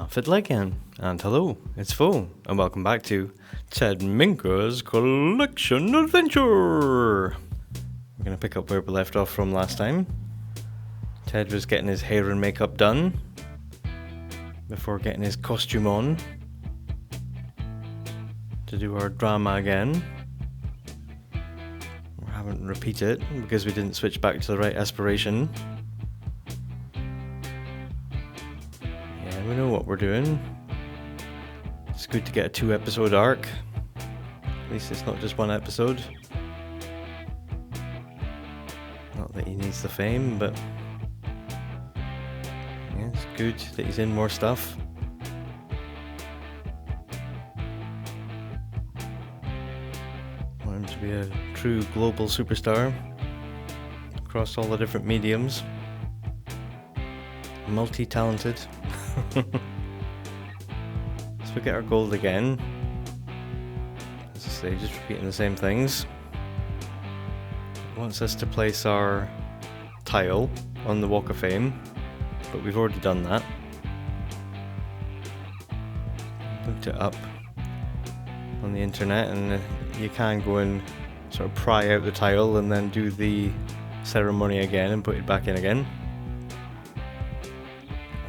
Fiddle again, and hello, it's Fo, and welcome back to Ted Minka's Collection Adventure! We're going to pick up where we left off from last time. Ted was getting his hair and makeup done before getting his costume on to do our drama again. We haven't repeated it because we didn't switch back to the right aspiration. We know what we're doing. It's good to get a 2-episode arc. At least it's not just one episode. Not that he needs the fame, but yeah, it's good that he's in more stuff. I want him to be a true global superstar across all the different mediums. Multi-talented. So we get our gold again. As I say, just repeating the same things. It wants us to place our tile on the Walk of Fame, but we've already done that. Looked it up on the internet, and you can go and sort of pry out the tile and then do the ceremony again and put it back in again.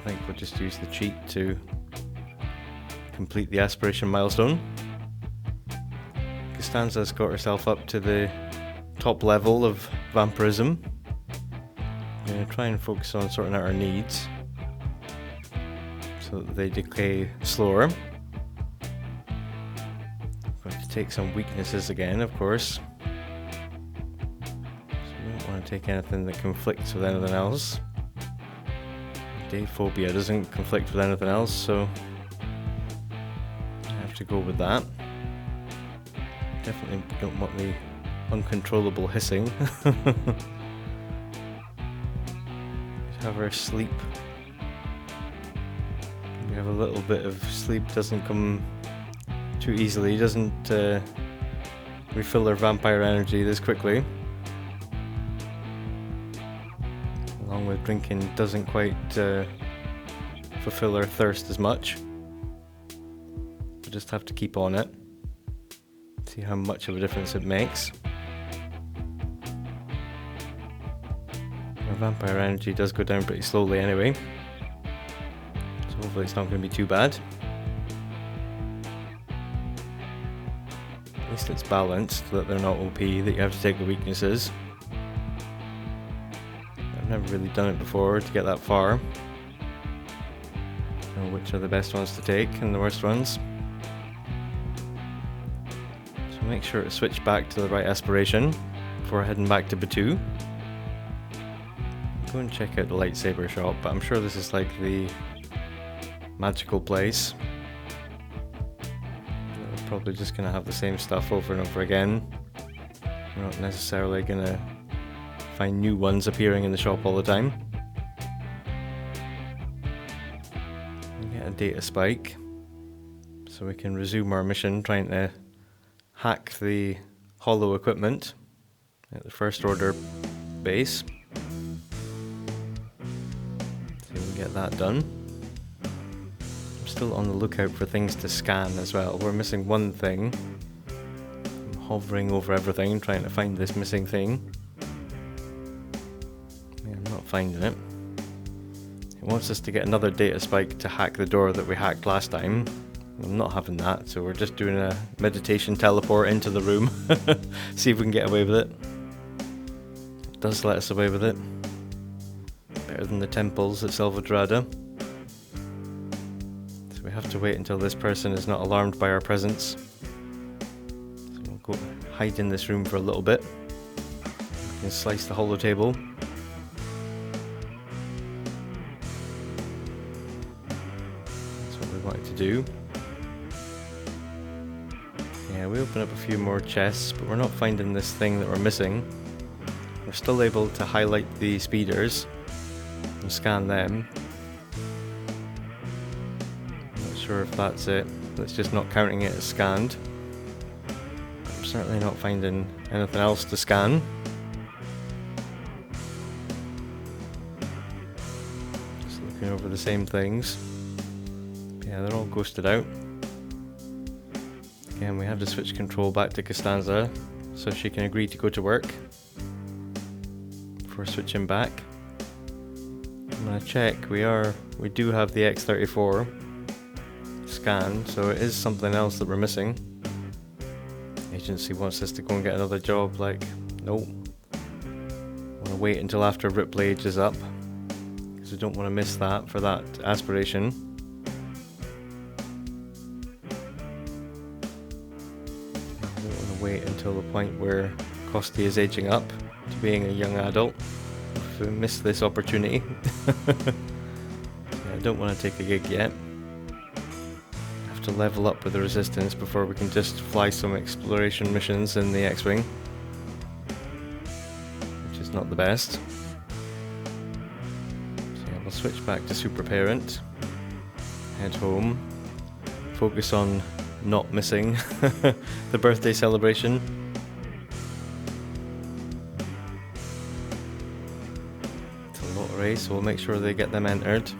I think we'll just use the cheat to complete the aspiration milestone. Costanza's got herself up to the top level of vampirism. I'm going to try and focus on sorting out our needs so that they decay slower. I've got to take some weaknesses again, of course. So we don't want to take anything that conflicts with anything else. Phobia doesn't conflict with anything else, so I have to go with that. Definitely don't want the uncontrollable hissing. Have her sleep. We have a little bit of sleep, doesn't come too easily, doesn't refill her vampire energy this quickly. Along with drinking doesn't quite fulfill our thirst as much. We just have to keep on it. See how much of a difference it makes. Our vampire energy does go down pretty slowly anyway, so hopefully it's not going to be too bad. At least it's balanced, so that they're not OP, that you have to take the weaknesses. I've never really done it before to get that far. Know which are the best ones to take and the worst ones. So make sure to switch back to the right aspiration before heading back to Batuu. Go and check out the lightsaber shop, but I'm sure this is like the magical place. We're probably just going to have the same stuff over and over again. We're not necessarily going to find new ones appearing in the shop all the time. We get a data spike, so we can resume our mission trying to hack the holo equipment at the First Order base. See if we can get that done. I'm still on the lookout for things to scan as well. We're missing one thing. I'm hovering over everything trying to find this missing thing. I'm not finding it. It wants us to get another data spike to hack the door that we hacked last time. I'm not having that, so we're just doing a meditation teleport into the room. See if we can get away with it. It does let us away with it. Better than the temples at Salvadrada. So we have to wait until this person is not alarmed by our presence. So we'll go hide in this room for a little bit. We can slice the holotable. Wanted to do. Yeah, we open up a few more chests, but we're not finding this thing that we're missing. We're still able to highlight the speeders and scan them. I'm not sure if that's it. That's just not counting it as scanned. I'm certainly not finding anything else to scan. Just looking over the same things. Yeah, they're all ghosted out. Again, we have to switch control back to Costanza so she can agree to go to work before switching back. I'm gonna check. We do have the X34 scan, so it is something else that we're missing. Agency wants us to go and get another job. Like, nope. I want to wait until after Ripley ages up because we don't want to miss that for that aspiration. I don't want to wait until the point where Costy is aging up to being a young adult. If we miss this opportunity. Yeah, I don't want to take a gig yet. I have to level up with the resistance before we can just fly some exploration missions in the X-Wing, which is not the best. So yeah, we'll switch back to Super Parent, head home, focus on not missing the birthday celebration. So we'll make sure they get them entered.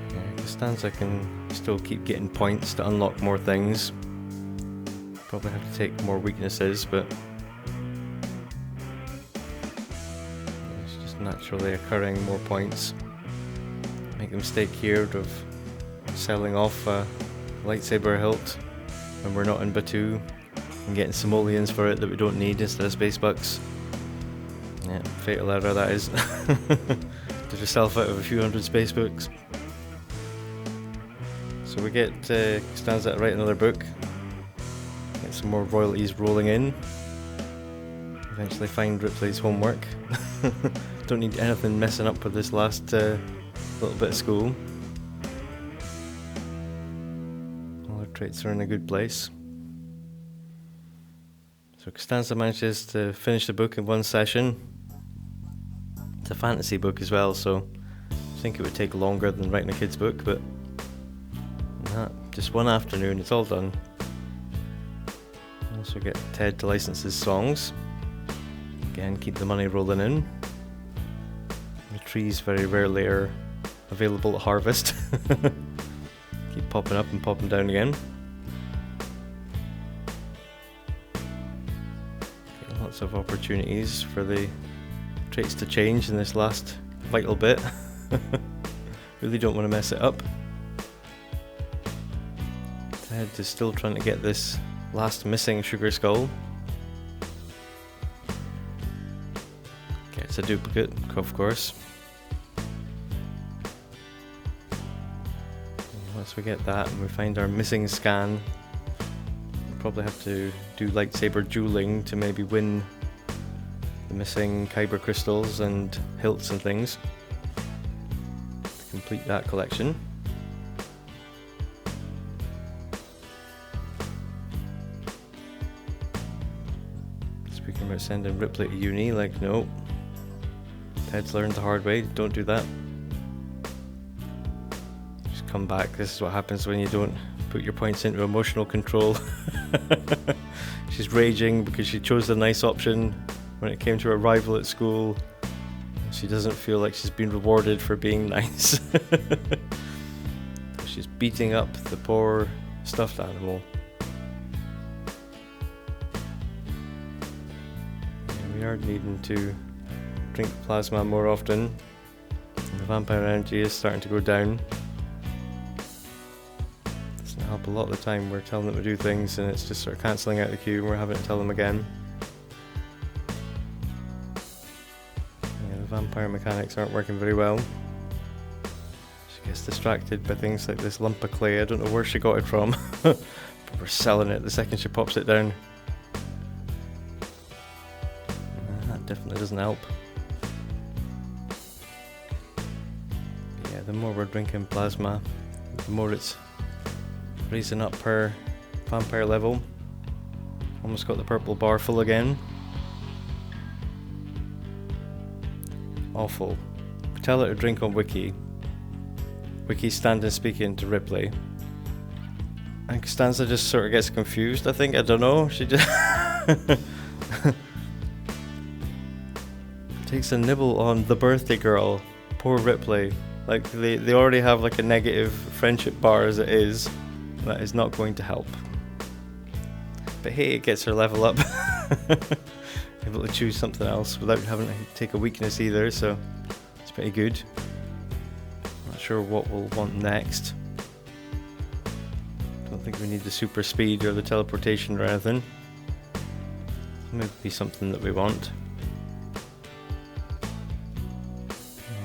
Yeah, Costanza can still keep getting points to unlock more things. Probably have to take more weaknesses, but it's just naturally occurring more points. Make the mistake here of selling off a lightsaber hilt when we're not in Batuu. And getting simoleons for it that we don't need instead of space bucks. Yeah, fatal error that is. Did yourself out of a few hundred space books. So we get Costanza to write another book. Get some more royalties rolling in. Eventually find Ripley's homework. Don't need anything messing up with this last little bit of school. All our traits are in a good place. So Costanza manages to finish the book in one session. It's a fantasy book as well, so I think it would take longer than writing a kid's book, but just one afternoon, it's all done. Also get Ted to license his songs. Again, keep the money rolling in. The trees very rarely are available to harvest. Keep popping up and popping down again. Lots of opportunities for the traits to change in this last vital bit. Really don't want to mess it up. Ted is still trying to get this last missing sugar skull. Gets a duplicate, of course. And once we get that and we find our missing scan, probably have to do lightsaber dueling to maybe win the missing kyber crystals and hilts and things to complete that collection. Speaking about sending Ripley to uni, like, no, Ted's learned the hard way, don't do that. Just come back. This is what happens when you don't put your points into emotional control. She's raging because she chose the nice option when it came to her rival at school. She doesn't feel like she's been rewarded for being nice. She's beating up the poor stuffed animal. Yeah, we are needing to drink plasma more often. The vampire energy is starting to go down. Help a lot of the time. We're telling them to do things and it's just sort of cancelling out the queue and we're having to tell them again. Yeah, the vampire mechanics aren't working very well. She gets distracted by things like this lump of clay. I don't know where she got it from, but we're selling it the second she pops it down. That definitely doesn't help. Yeah, the more we're drinking plasma, the more it's raising up her vampire level. Almost got the purple bar full again. Awful. We tell her to drink on Wiki. Wiki's standing speaking to Ripley. And Costanza just sort of gets confused, I think. I don't know. She just takes a nibble on the birthday girl. Poor Ripley. Like, they already have like a negative friendship bar as it is. That is not going to help. But hey, it gets her level up. Able to choose something else without having to take a weakness either, so it's pretty good. Not sure what we'll want next. Don't think we need the super speed or the teleportation or anything. Maybe something that we want.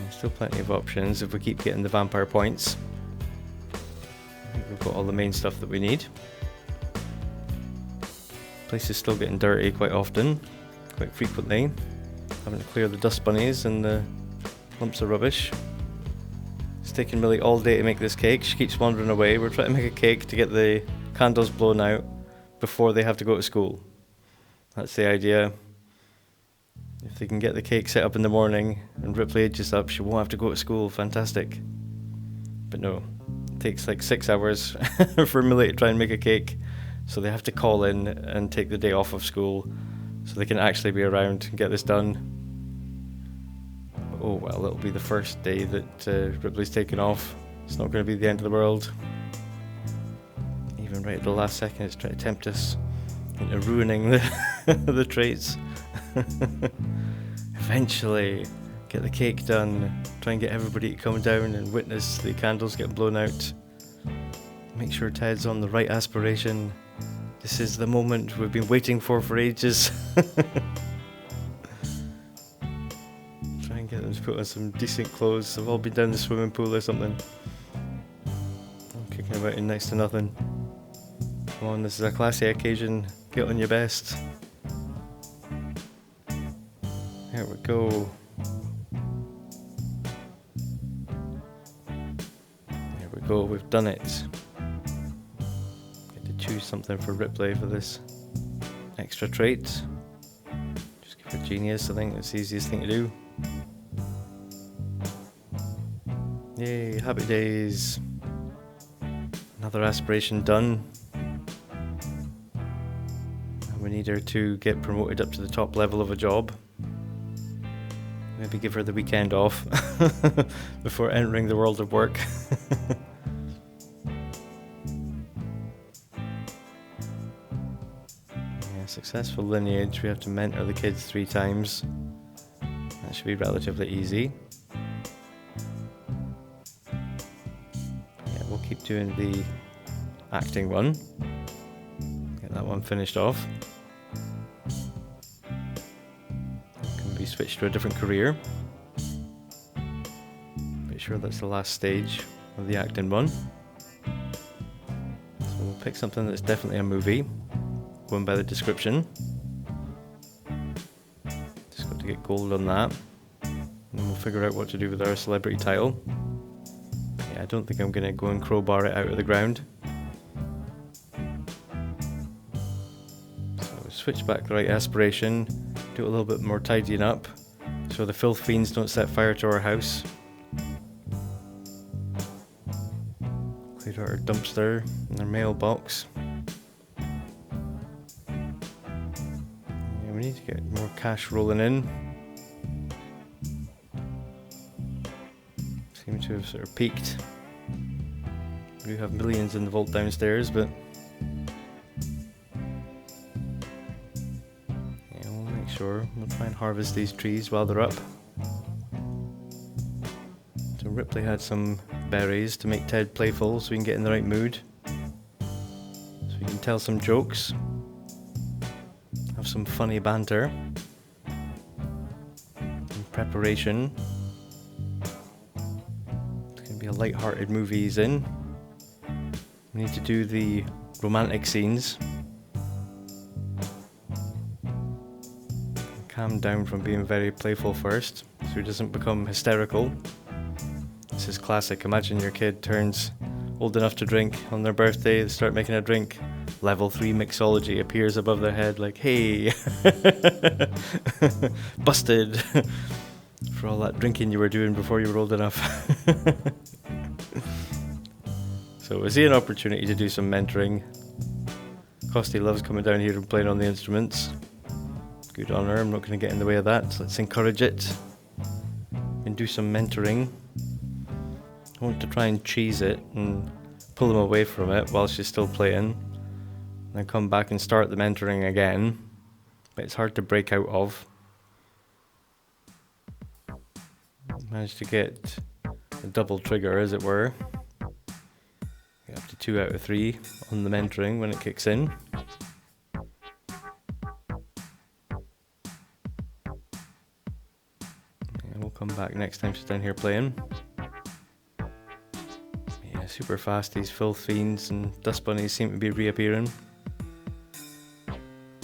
Still plenty of options if we keep getting the vampire points. I think we've got all the main stuff that we need. Place is still getting dirty quite often, quite frequently. Having to clear the dust bunnies and the lumps of rubbish. It's taken Millie all day to make this cake. She keeps wandering away. We're trying to make a cake to get the candles blown out before they have to go to school. That's the idea. If they can get the cake set up in the morning and Ripley ages up, she won't have to go to school. Fantastic. But no, it takes like 6 hours for Millie to try and make a cake. So they have to call in and take the day off of school so they can actually be around and get this done. Oh well, it'll be the first day that Ripley's taken off. It's not going to be the end of the world. Even right at the last second, it's trying to tempt us into ruining the traits. Eventually, get the cake done, try and get everybody to come down and witness the candles get blown out. Make sure Ted's on the right aspiration. This is the moment we've been waiting for ages. Try and get them to put on some decent clothes. They've all been down the swimming pool or something. I'm kicking about in next to nothing. Come on, this is a classy occasion. Get on your best. There we go. There we go, we've done it. Get to choose something for Ripley for this extra trait. Just give her genius, I think that's the easiest thing to do. Yay, happy days. Another aspiration done. And we need her to get promoted up to the top level of a job. Maybe give her the weekend off before entering the world of work. Yeah, successful lineage. We have to mentor the kids 3 times. That should be relatively easy. Yeah, we'll keep doing the acting one. Get that one finished off. Switch to a different career. Pretty sure that's the last stage of the acting one. So we'll pick something that's definitely a movie, going by the description. Just got to get gold on that. And then we'll figure out what to do with our celebrity title. Yeah, I don't think I'm going to go and crowbar it out of the ground. So switch back the right aspiration. Do a little bit more tidying up so the filth fiends don't set fire to our house. Clear out our dumpster and our mailbox. Yeah, we need to get more cash rolling in. Seem to have sort of peaked. We do have millions in the vault downstairs, but sure, we'll try and harvest these trees while they're up. So Ripley had some berries to make Ted playful so we can get in the right mood. So we can tell some jokes. Have some funny banter. In preparation. It's going to be a light-hearted movie he's in. We need to do the romantic scenes. Calm down from being very playful first, so he doesn't become hysterical. This is classic. Imagine your kid turns old enough to drink on their birthday, they start making a drink. Level 3 mixology appears above their head like, hey, busted for all that drinking you were doing before you were old enough. So we see an opportunity to do some mentoring. Costy loves coming down here and playing on the instruments. Good on her, I'm not going to get in the way of that, so let's encourage it. And do some mentoring. I want to try and cheese it and pull them away from it while she's still playing. Then come back and start the mentoring again. But it's hard to break out of. Managed to get a double trigger, as it were. Get up to 2 out of 3 on the mentoring when it kicks in. And we'll come back next time she's down here playing. Yeah, super fast, these filth fiends and dust bunnies seem to be reappearing. I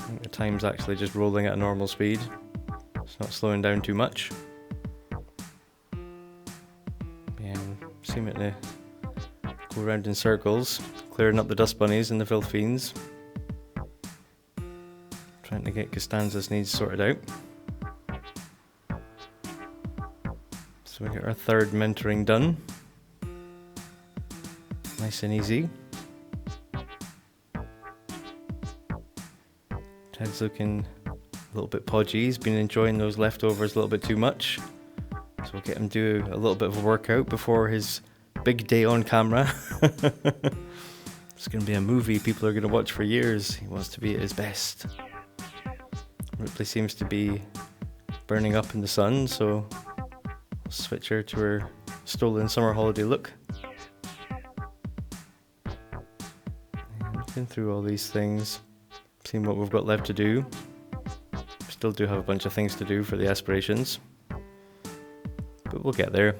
think the time's actually just rolling at a normal speed. It's not slowing down too much. Yeah, seeming to go around in circles, clearing up the dust bunnies and the filth fiends. Trying to get Costanza's needs sorted out. So we get our third mentoring done. Nice and easy. Ted's looking a little bit podgy. He's been enjoying those leftovers a little bit too much. So we'll get him do a little bit of a workout before his big day on camera. It's going to be a movie people are going to watch for years. He wants to be at his best. Ripley seems to be burning up in the sun, so we'll switch her to her stolen summer holiday look. And looking through all these things, seeing what we've got left to do. Still do have a bunch of things to do for the aspirations, but we'll get there.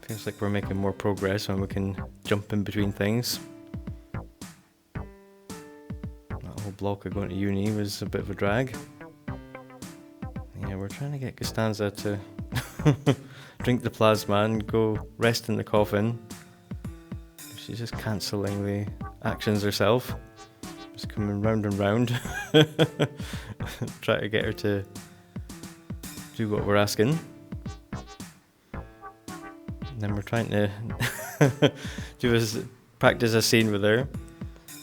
Feels like we're making more progress when we can jump in between things. That whole block of going to uni was a bit of a drag. Yeah, we're trying to get Costanza to drink the plasma and go rest in the coffin. She's just cancelling the actions herself. Just coming round and round. Try to get her to do what we're asking. And then we're trying to practice a scene with her,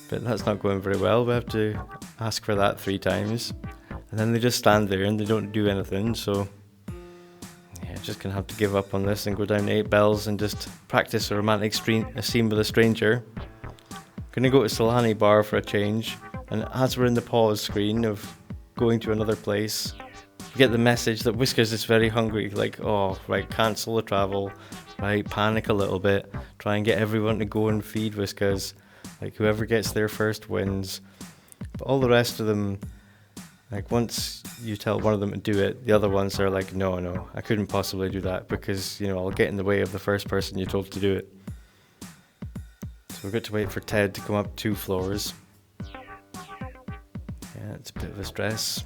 but that's not going very well. We have to ask for that 3 times, and then they just stand there and they don't do anything. So yeah, just gonna have to give up on this and go down to 8 bells and just practice a romantic scene with a stranger. Gonna go to Solani Bar for a change, and as we're in the pause screen of going to another place, we get the message that Whiskers is very hungry. Like, oh, right, cancel the travel. Right, panic a little bit, try and get everyone to go and feed Whiskers. Like, whoever gets there first wins. But all the rest of them, like, once you tell one of them to do it, the other ones are like, no, I couldn't possibly do that because, I'll get in the way of the first person you told to do it. So we've got to wait for Ted to come up 2 floors. Yeah, it's a bit of a stress.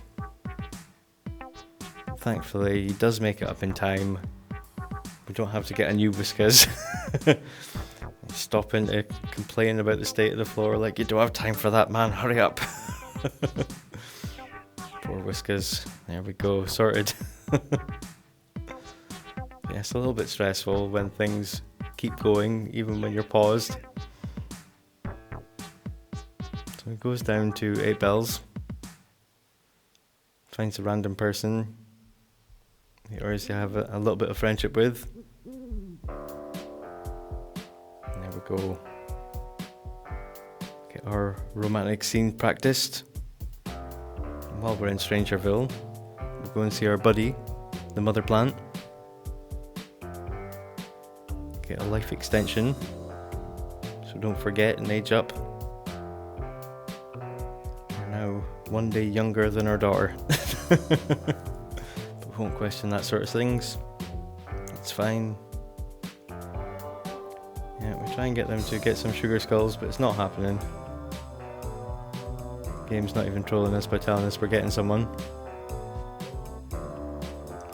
Thankfully, he does make it up in time. We don't have to get a new Whiskers. Stopping to complain about the state of the floor, like, you don't have time for that, man, hurry up. Poor Whiskers. There we go, sorted. Yeah, it's a little bit stressful when things keep going, even when you're paused. So it goes down to 8 bells. Finds a random person he already have a little bit of friendship with. And there we go. Get our romantic scene practiced. And while we're in Strangerville, we'll go and see our buddy, the mother plant. Get a life extension, so don't forget and age up. We're now 1 day younger than our daughter. But we won't question that sort of things. It's fine. Yeah, we try and get them to get some sugar skulls, but it's not happening. The game's not even trolling us by telling us we're getting someone.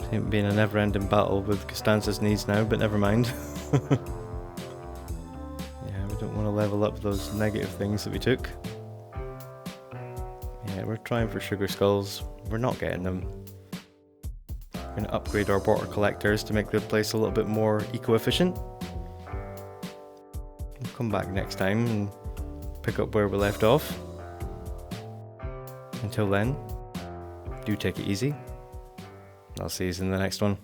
Seems to be in a never-ending battle with Costanza's needs now, but never mind. Yeah, we don't want to level up those negative things that we took. Yeah, we're trying for sugar skulls. We're not getting them. We're going to upgrade our water collectors to make the place a little bit more eco-efficient. We'll come back next time and pick up where we left off. Until then, do take it easy. I'll see you in the next one.